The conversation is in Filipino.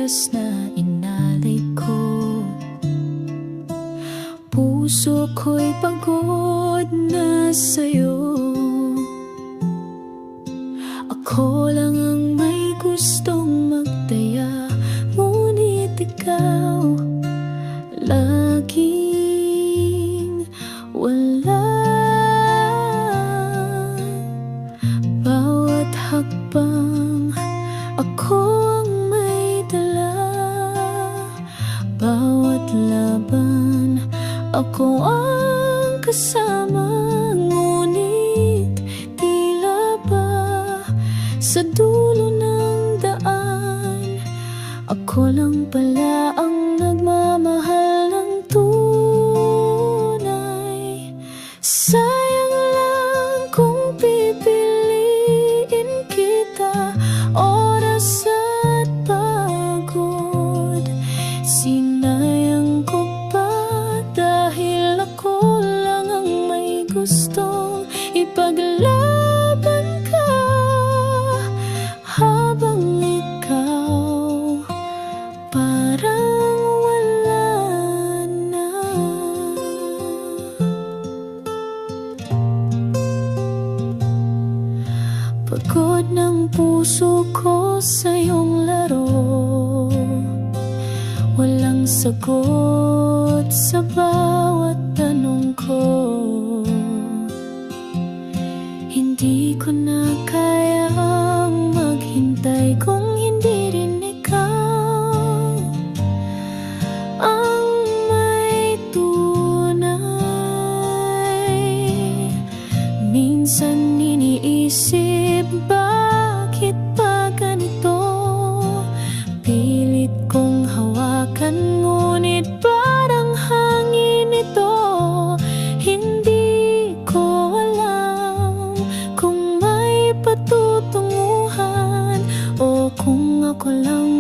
oras na inalay ko. Puso ko'y pagod na sa'yo. Ako lang ang may gustong magtaya, ngunit ikaw laging wala. Bawat hakbang ako ang may dala, bawat laban ako ang kasama. Ngunit tila ba sa dulo ng daan, ako lang pala ang nagmamahal ng tunay. Sayang lang kung pipiliin kita, oras at pagod sinayang ko pa, dahil ako lang ang may gustong ipaglaban ka, habang ikaw parang wala na. Pagod ng puso ko sa iyong laro, walang sagot sa bawat tanong ko. Hindi ko na kayang maghintay kung hindi rin ikaw ang may tunay. Minsan iniisip, bakit pa ganito? Pilit kong hawakan, ngunit parang hangin ito. Hindi ko alam kung may patutunguhan o kung ako lang